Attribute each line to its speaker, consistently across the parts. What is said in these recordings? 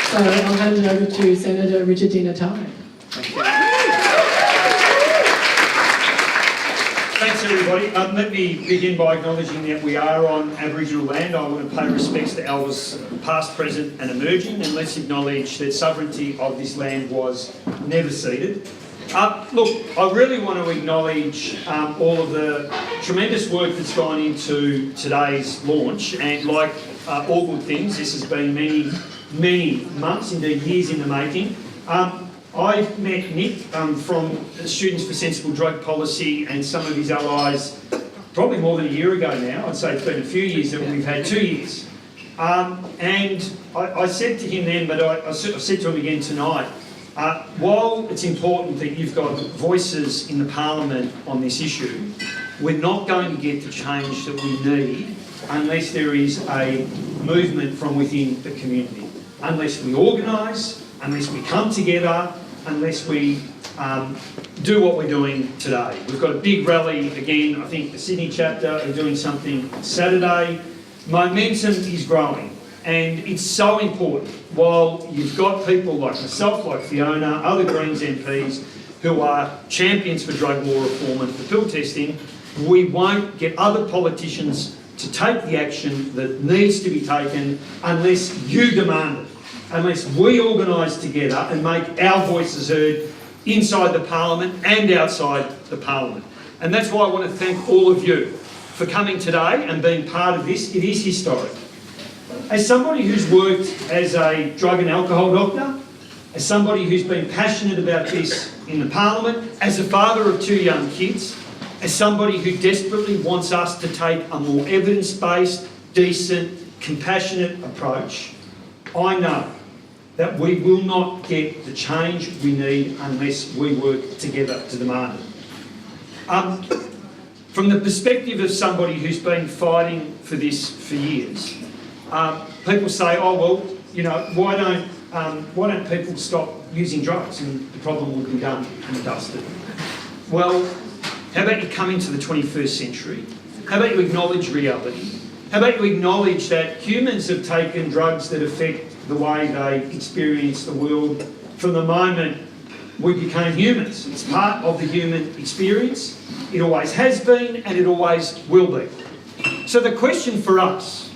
Speaker 1: So I'll hand it over to Senator Richard Di Natale.
Speaker 2: Thanks everybody. Let me begin by acknowledging that we are on Aboriginal land. I want to pay respects to elders past, present and emerging, and let's acknowledge that sovereignty of this land was never ceded. Look, I really want to acknowledge all of the tremendous work that's gone into today's launch, and like all good things, this has been many months, indeed years in the making. I met Nick from Students for Sensible Drug Policy and some of his allies probably more than a year ago now. I'd say it's been a few years, and we've had 2 years. And I said to him then, but I said to him again tonight, while it's important that you've got voices in the Parliament on this issue, we're not going to get the change that we need unless there is a movement from within the community. Unless we organise, unless we come together, unless we do what we're doing today. We've got a big rally again. I think the Sydney chapter are doing something Saturday. Momentum is growing, and it's so important. While you've got people like myself, like Fiona, other Greens MPs who are champions for drug law reform and for pill testing, we won't get other politicians to take the action that needs to be taken unless you demand it. Unless we organise together and make our voices heard inside the Parliament and outside the Parliament. And that's why I want to thank all of you for coming today and being part of this. It is historic. As somebody who's worked as a drug and alcohol doctor, as somebody who's been passionate about this in the Parliament, as a father of 2 young kids, as somebody who desperately wants us to take a more evidence-based, decent, compassionate approach, I know that we will not get the change we need unless we work together to demand it. From the perspective of somebody who's been fighting for this for years, people say, oh well, you know, why don't people stop using drugs and the problem will be done and dusted? Well, how about you come into the 21st century? How about you acknowledge reality? How about you acknowledge that humans have taken drugs that affect the way they experience the world from the moment we became humans. It's part of the human experience. It always has been and it always will be. So the question for us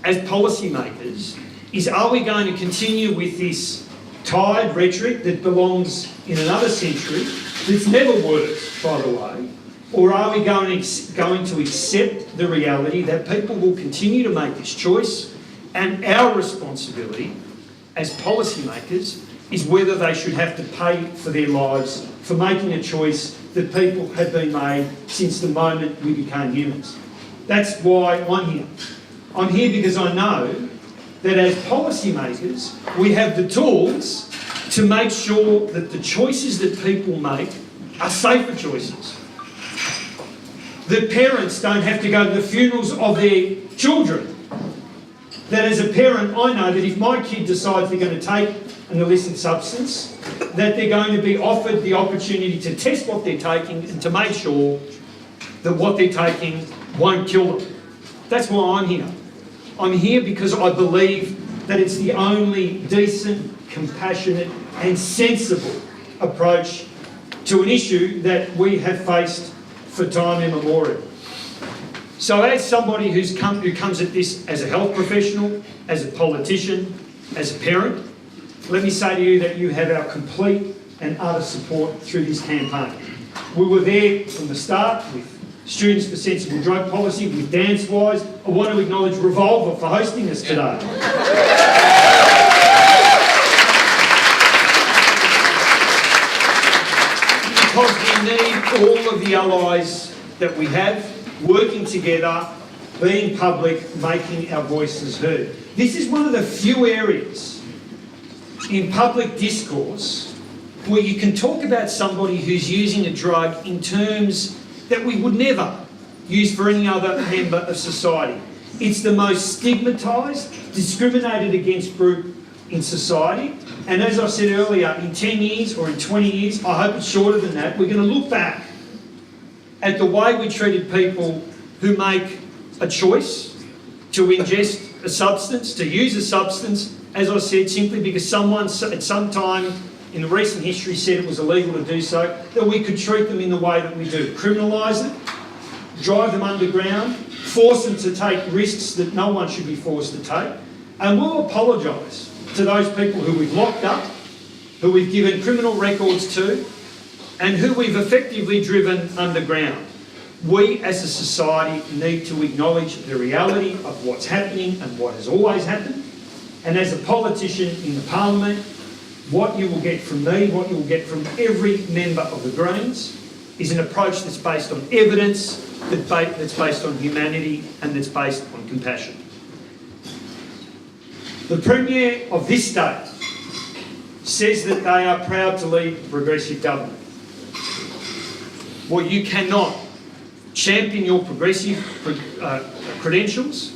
Speaker 2: as policymakers is, are we going to continue with this tired rhetoric that belongs in another century, that's never worked, by the way, or are we going to accept the reality that people will continue to make this choice, and our responsibility as policymakers is whether they should have to pay for their lives for making a choice that people have been made since the moment we became humans. That's why I'm here. I'm here because I know that as policymakers, we have the tools to make sure that the choices that people make are safer choices. That parents don't have to go to the funerals of their children. That as a parent, I know that if my kid decides they're going to take an illicit substance, that they're going to be offered the opportunity to test what they're taking and to make sure that what they're taking won't kill them. That's why I'm here. I'm here because I believe that it's the only decent, compassionate and sensible approach to an issue that we have faced for time immemorial. So as somebody who comes at this as a health professional, as a politician, as a parent, let me say to you that you have our complete and utter support through this campaign. We were there from the start with Students for Sensible Drug Policy, with DanceWize. I want to acknowledge Revolver for hosting us today. Because we need all of the allies that we have working together, being public, making our voices heard. This is one of the few areas in public discourse where you can talk about somebody who's using a drug in terms that we would never use for any other member of society. It's the most stigmatised, discriminated against group in society. And as I said earlier, in 10 years or in 20 years, I hope it's shorter than that, we're going to look back at the way we treated people who make a choice to ingest a substance, to use a substance, as I said, simply because someone at some time in the recent history said it was illegal to do so, that we could treat them in the way that we do. Criminalise it, drive them underground, force them to take risks that no one should be forced to take, and we'll apologise to those people who we've locked up, who we've given criminal records to, and who we've effectively driven underground. We as a society need to acknowledge the reality of what's happening and what has always happened. And as a politician in the Parliament, what you will get from me, what you will get from every member of the Greens, is an approach that's based on evidence, that's based on humanity, and that's based on compassion. The Premier of this state says that they are proud to lead progressive government. Well, you cannot champion your progressive credentials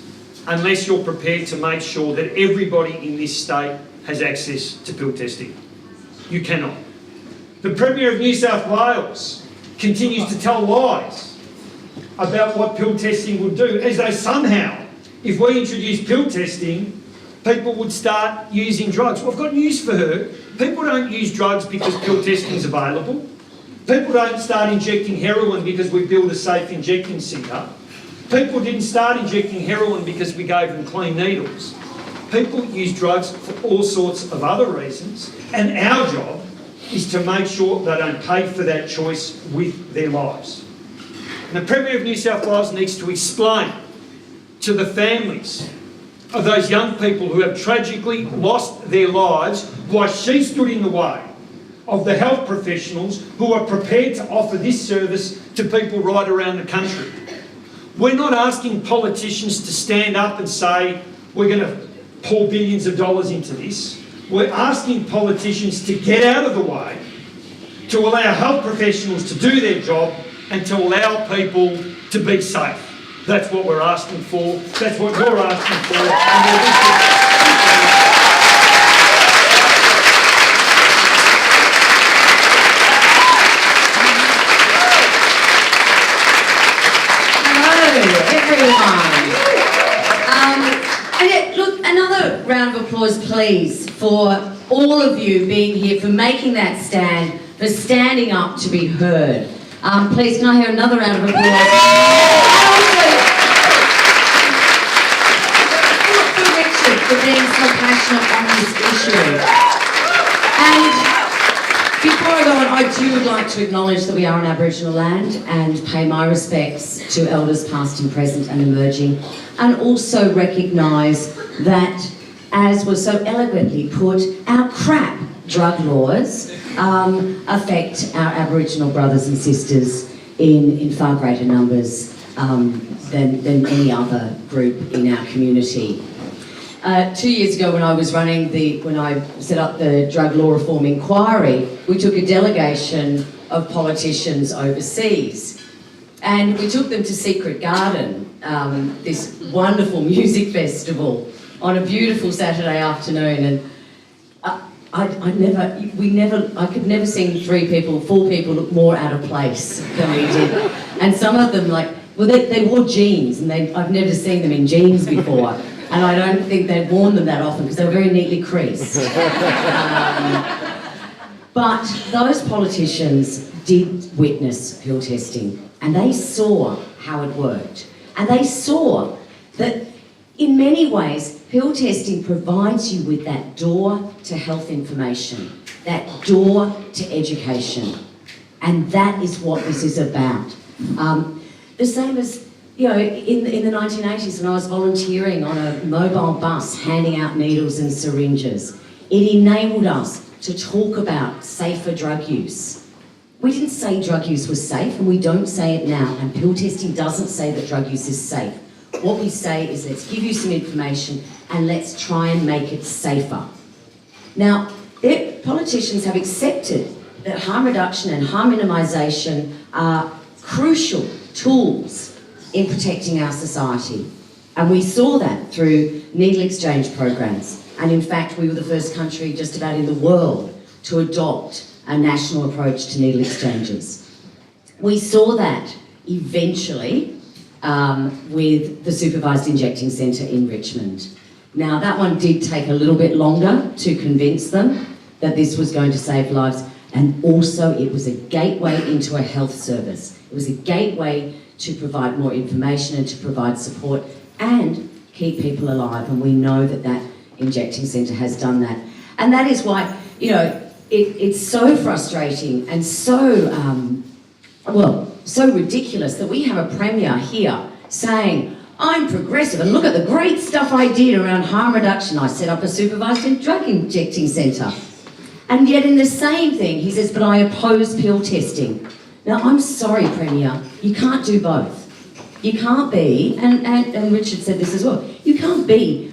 Speaker 2: unless you're prepared to make sure that everybody in this state has access to pill testing. You cannot. The Premier of New South Wales continues to tell lies about what pill testing would do, as though somehow, if we introduce pill testing, people would start using drugs. Well, I've got news for her. People don't use drugs because pill testing is available. People don't start injecting heroin because we build a safe injecting centre. People didn't start injecting heroin because we gave them clean needles. People use drugs for all sorts of other reasons, and our job is to make sure they don't pay for that choice with their lives. And the Premier of New South Wales needs to explain to the families of those young people who have tragically lost their lives why she stood in the way of the health professionals who are prepared to offer this service to people right around the country. We're not asking politicians to stand up and say, we're going to pour billions of dollars into this. We're asking politicians to get out of the way, to allow health professionals to do their job, and to allow people to be safe. That's what we're asking for. That's what you're asking for.
Speaker 3: Look, another round of applause, please, for all of you being here, for making that stand, for standing up to be heard. Please, can I hear another round of applause? And also, for Richard, for being so passionate on this issue. And before I go on, I too would like to acknowledge that we are on Aboriginal land and pay my respects to elders past and present and emerging, and also recognise that, as was so eloquently put, our crap drug laws affect our Aboriginal brothers and sisters in far greater numbers than any other group in our community. 2 years ago, when I set up the drug law reform inquiry, we took a delegation of politicians overseas, and we took them to Secret Garden, this wonderful music festival, on a beautiful Saturday afternoon, and I could never see four people look more out of place than we did. And some of them, they wore jeans, and I've never seen them in jeans before. And I don't think they'd worn them that often because they were very neatly creased. But those politicians did witness pill testing, and they saw how it worked. And they saw that in many ways, pill testing provides you with that door to health information, that door to education. And that is what this is about. The same as, in the 1980s when I was volunteering on a mobile bus handing out needles and syringes, it enabled us to talk about safer drug use. We didn't say drug use was safe, and we don't say it now, and pill testing doesn't say that drug use is safe. What we say is, let's give you some information and let's try and make it safer. Now, politicians have accepted that harm reduction and harm minimisation are crucial tools in protecting our society. And we saw that through needle exchange programs. And in fact, we were the first country just about in the world to adopt a national approach to needle exchanges. We saw that eventually with the Supervised Injecting Centre in Richmond. Now, that one did take a little bit longer to convince them that this was going to save lives, and also it was a gateway into a health service. It was a gateway to provide more information and to provide support and keep people alive, and we know that that injecting centre has done that. And that is why, you know, it's so frustrating and so, so ridiculous that we have a Premier here saying, I'm progressive and look at the great stuff I did around harm reduction. I set up a supervised drug injecting centre. And yet in the same thing, he says, but I oppose pill testing. Now, I'm sorry, Premier, you can't do both. You can't be, and Richard said this as well, you can't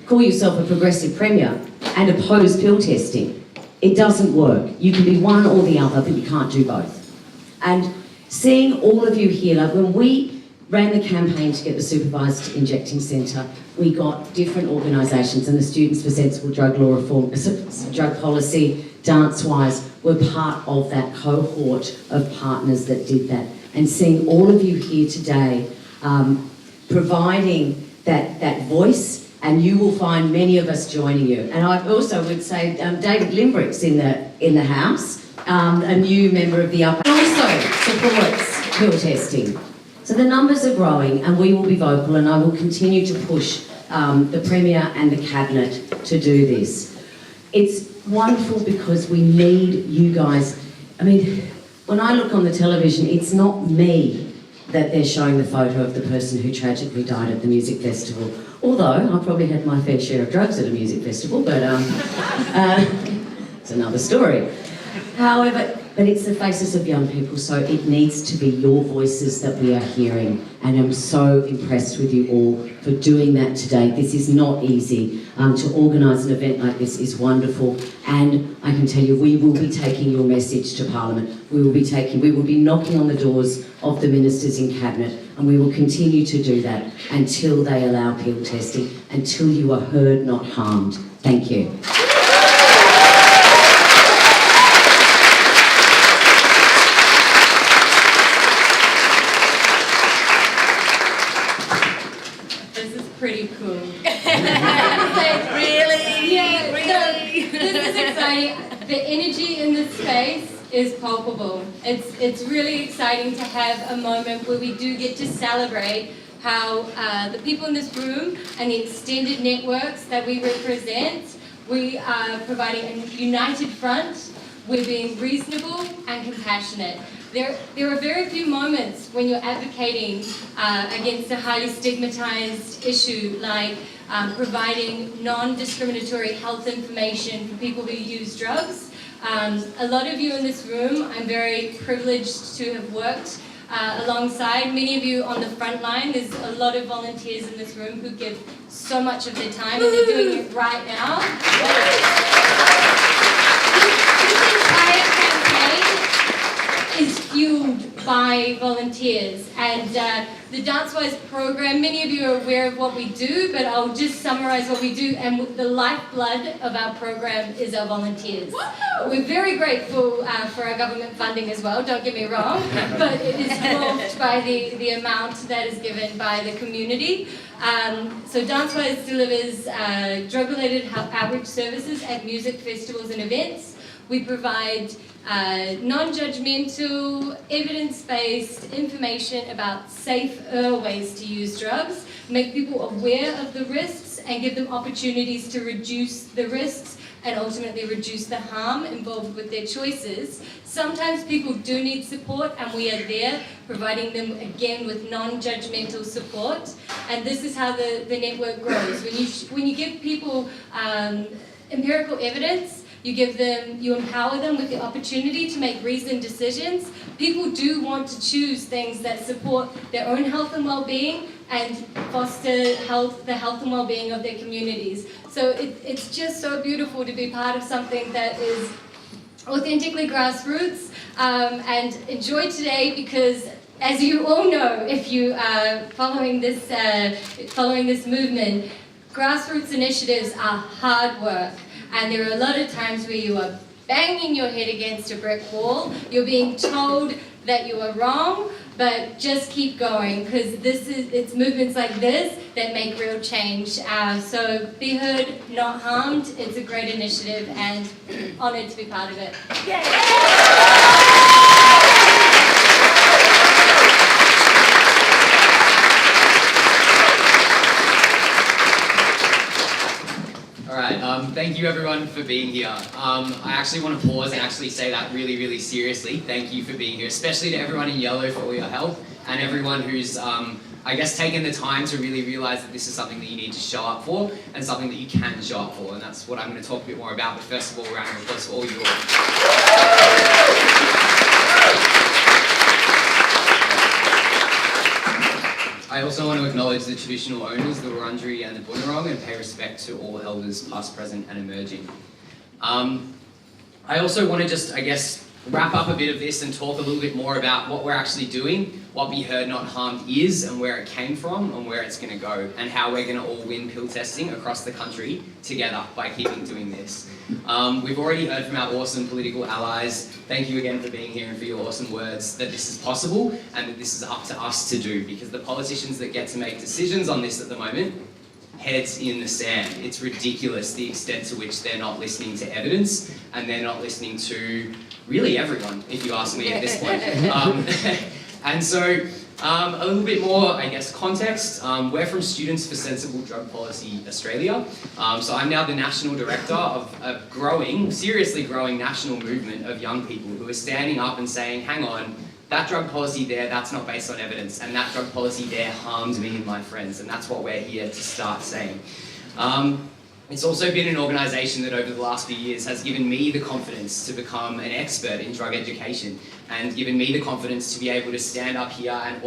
Speaker 3: call yourself a progressive Premier and oppose pill testing. It doesn't work. You can be one or the other, but you can't do both. And seeing all of you here, like when we ran the campaign to get the supervised injecting centre, we got different organisations, and the Students for Sensible Drug Law Reform, Drug Policy, DanceWize were part of that cohort of partners that did that. And seeing all of you here today, providing that voice, and you will find many of us joining you. And I also would say David Limbrick's in the house, a new member of the upper, also supports pill testing. So the numbers are growing, and we will be vocal, and I will continue to push the Premier and the Cabinet to do this. It's wonderful because we need you guys. I mean, when I look on the television, it's not me that they're showing the photo of the person who tragically died at the music festival. Although I probably had my fair share of drugs at a music festival, but it's another story. However, but it's the faces of young people, so it needs to be your voices that we are hearing. And I'm so impressed with you all for doing that today. This is not easy. To organise an event like this is wonderful. And I can tell you, we will be taking your message to Parliament. We will be knocking on the doors of the ministers in Cabinet, and we will continue to do that until they allow pill testing, until you are heard, not harmed. Thank you.
Speaker 4: Pretty cool.
Speaker 5: Really?
Speaker 4: Yeah,
Speaker 5: really?
Speaker 4: So this is exciting. The energy in this space is palpable. It's really exciting to have a moment where we do get to celebrate how the people in this room and the extended networks that we represent, we are providing a united front. We're being reasonable and compassionate. There are very few moments when you're advocating against a highly stigmatized issue like providing non-discriminatory health information for people who use drugs. A lot of you in this room, I'm very privileged to have worked alongside. Many of you on the front line, there's a lot of volunteers in this room who give so much of their time, and they're doing it right now. This entire campaign is fueled by volunteers, and the DanceWize program, many of you are aware of what we do, but I'll just summarize what we do, and the lifeblood of our program is our volunteers. Woo-hoo! We're very grateful for our government funding as well, don't get me wrong, but it is dwarfed by the amount that is given by the community. So DanceWize delivers drug-related health outreach services at music festivals and events. We provide non-judgmental, evidence-based information about safer ways to use drugs, make people aware of the risks and give them opportunities to reduce the risks and ultimately reduce the harm involved with their choices. Sometimes people do need support, and we are there providing them again with non-judgmental support, and this is how the network grows. When you give people empirical evidence, you empower them with the opportunity to make reasoned decisions. People do want to choose things that support their own health and well-being and foster the health and well-being of their communities. So it's just so beautiful to be part of something that is authentically grassroots, and enjoy today because, as you all know, if you are following this movement, grassroots initiatives are hard work. And there are a lot of times where you are banging your head against a brick wall, you're being told that you are wrong, But just keep going, because it's movements like this that make real change. So be heard, not harmed. It's a great initiative, and honoured to be part of it.
Speaker 5: All right, thank you everyone for being here. I actually want to pause and actually say that really, really seriously. Thank you for being here, especially to everyone in yellow for all your help, and everyone who's, I guess, taken the time to really realise that this is something that you need to show up for, and something that you can show up for, and that's what I'm going to talk a bit more about. But first of all, round of applause for all you all. I also want to acknowledge the traditional owners, the Wurundjeri and the Bunurong, and pay respect to all elders past, present and emerging. I also want to just, I guess, wrap up a bit of this and talk a little bit more about what we're actually doing, what Be Heard Not Harmed is and where it came from and where it's going to go, and how we're going to all win pill testing across the country together by keeping doing this. We've already heard from our awesome political allies. Thank you again for being here and for your awesome words that this is possible and that this is up to us to do, because the politicians that get to make decisions on this at the moment, heads in the sand. It's ridiculous the extent to which they're not listening to evidence, and they're not listening to really everyone, if you ask me at this point. And so, a little bit more, I guess, context. We're from Students for Sensible Drug Policy Australia. So I'm now the National Director of a growing, seriously growing national movement of young people who are standing up and saying, hang on, that drug policy there, that's not based on evidence, and that drug policy there harms me and my friends, and that's what we're here to start saying. It's also been an organisation that over the last few years has given me the confidence to become an expert in drug education, and given me the confidence to be able to stand up here and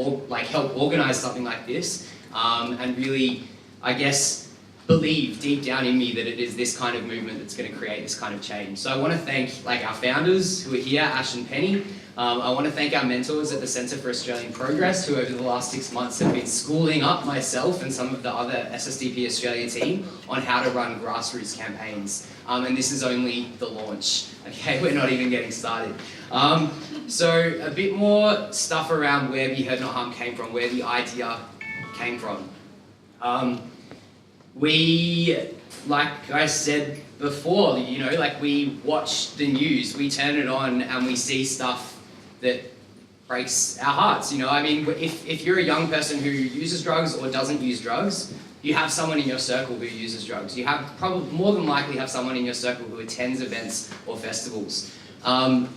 Speaker 5: help organise something like this, and really, I guess, believe deep down in me that it is this kind of movement that's going to create this kind of change. So I want to thank our founders who are here, Ash and Penny. I want to thank our mentors at the Centre for Australian Progress, who over the last 6 months have been schooling up myself and some of the other SSDP Australia team on how to run grassroots campaigns. And this is only the launch, okay? We're not even getting started. So a bit more stuff around where Be Heard Not Harmed came from, where the idea came from. We, like I said before, we watch the news, we turn it on and we see stuff that breaks our hearts. If you're a young person who uses drugs or doesn't use drugs, you have someone in your circle who uses drugs. You have probably more than likely have someone in your circle who attends events or festivals. And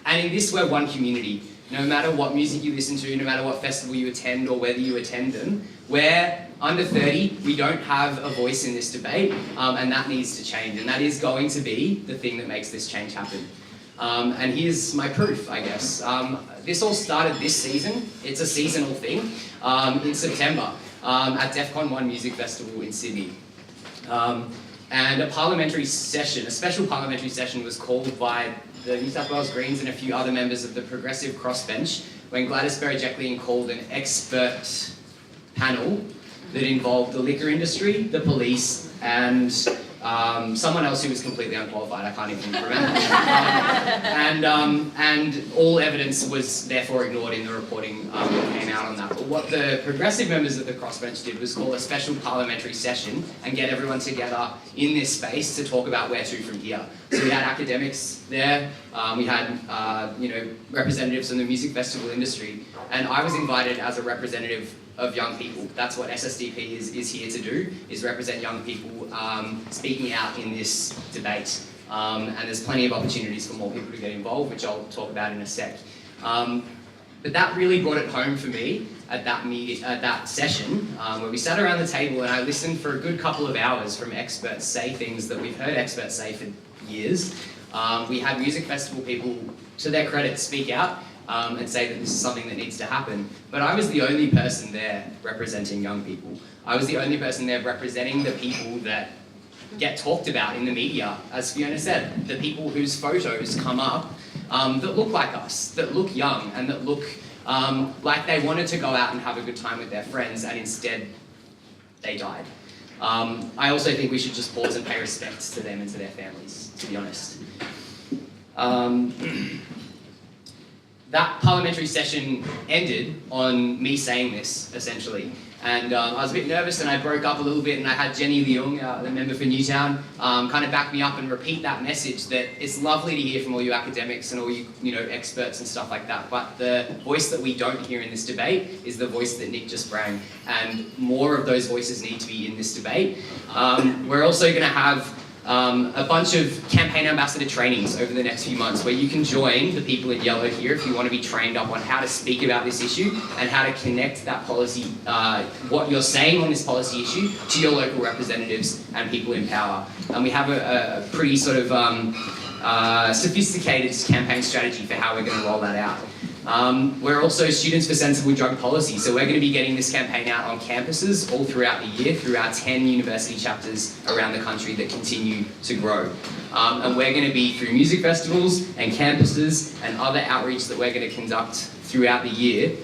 Speaker 5: in this, we're one community. No matter what music you listen to, no matter what festival you attend or whether you attend them, we're under 30, we don't have a voice in this debate, and that needs to change. And that is going to be the thing that makes this change happen. And here's my proof, I guess. This all started this season. It's a seasonal thing, in September, at DEFCON 1 Music Festival in Sydney. And a special parliamentary session was called by the New South Wales Greens and a few other members of the Progressive Crossbench when Gladys Berejiklian called an expert panel that involved the liquor industry, the police, and someone else who was completely unqualified, I can't even remember. And all evidence was therefore ignored in the reporting that came out on that. But what the progressive members of the crossbench did was call a special parliamentary session and get everyone together in this space to talk about where to from here. So we had academics there, we had representatives from the music festival industry, and I was invited as a representative of young people. That's what SSDP is here to do, is represent young people speaking out in this debate. And there's plenty of opportunities for more people to get involved, which I'll talk about in a sec. But that really brought it home for me at that session, where we sat around the table and I listened for a good couple of hours from experts say things that we've heard experts say for years. We had music festival people, to their credit, speak out and say that this is something that needs to happen. But I was the only person there representing young people. I was the only person there representing the people that get talked about in the media, as Fiona said, the people whose photos come up that look like us, that look young, and that look like they wanted to go out and have a good time with their friends, and instead they died. I also think we should just pause and pay respect to them and to their families, to be honest. that parliamentary session ended on me saying this, essentially. And I was a bit nervous and I broke up a little bit, and I had Jenny Leung, the member for Newtown, kind of back me up and repeat that message, that it's lovely to hear from all you academics and all you experts and stuff like that, but the voice that we don't hear in this debate is the voice that Nick just rang, and more of those voices need to be in this debate. We're also going to have a bunch of campaign ambassador trainings over the next few months where you can join the people in yellow here if you want to be trained up on how to speak about this issue and how to connect that policy, what you're saying on this policy issue, to your local representatives and people in power. And we have a pretty sort of sophisticated campaign strategy for how we're going to roll that out. We're also Students for Sensible Drug Policy, so we're going to be getting this campaign out on campuses all throughout the year through our 10 university chapters around the country that continue to grow. And we're going to be through music festivals and campuses and other outreach that we're going to conduct throughout the year.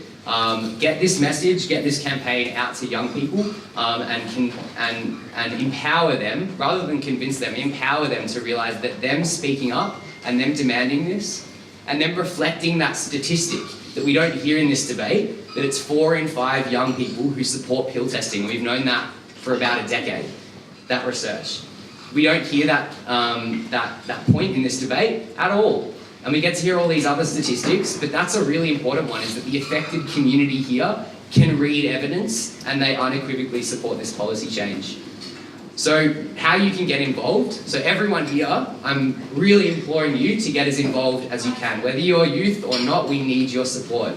Speaker 5: Get this message, get this campaign out to young people, and empower them, rather than convince them, empower them to realise that them speaking up and them demanding this, and then reflecting that statistic that we don't hear in this debate, that it's 4 in 5 young people who support pill testing. We've known that for about a decade, that research. We don't hear that point in this debate at all. And we get to hear all these other statistics, but that's a really important one, is that the affected community here can read evidence and they unequivocally support this policy change. So how you can get involved, so everyone here, I'm really imploring you to get as involved as you can. Whether you're youth or not, we need your support.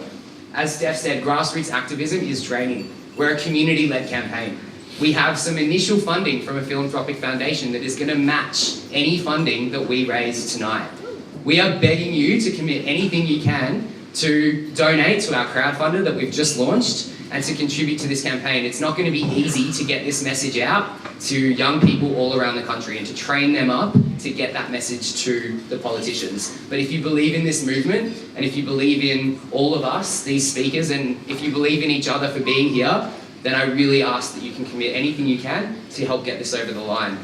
Speaker 5: As Steph said, grassroots activism is draining. We're a community-led campaign. We have some initial funding from a philanthropic foundation that is going to match any funding that we raise tonight. We are begging you to commit anything you can to donate to our crowdfunder that we've just launched and to contribute to this campaign. It's not going to be easy to get this message out to young people all around the country and to train them up to get that message to the politicians. But if you believe in this movement, and if you believe in all of us, these speakers, and if you believe in each other for being here, then I really ask that you can commit anything you can to help get this over the line.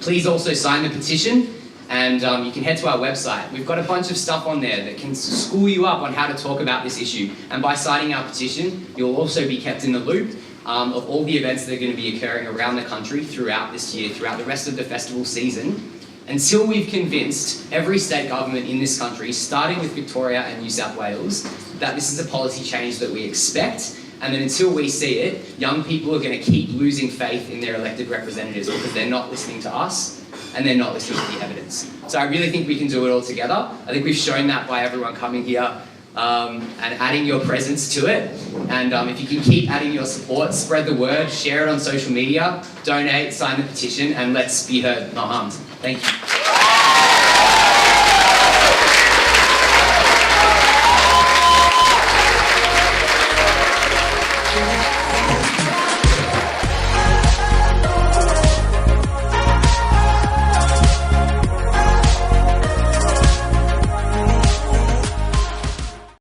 Speaker 5: Please also sign the petition, and you can head to our website. We've got a bunch of stuff on there that can school you up on how to talk about this issue. And by signing our petition, you'll also be kept in the loop of all the events that are going to be occurring around the country throughout this year, throughout the rest of the festival season, until we've convinced every state government in this country, starting with Victoria and New South Wales, that this is a policy change that we expect. And then until we see it, young people are going to keep losing faith in their elected representatives because they're not listening to us and they're not listening to the evidence. So I really think we can do it all together. I think we've shown that by everyone coming here and adding your presence to it. And if you can keep adding your support, spread the word, share it on social media, donate, sign the petition, and let's be heard, not harmed. Thank you.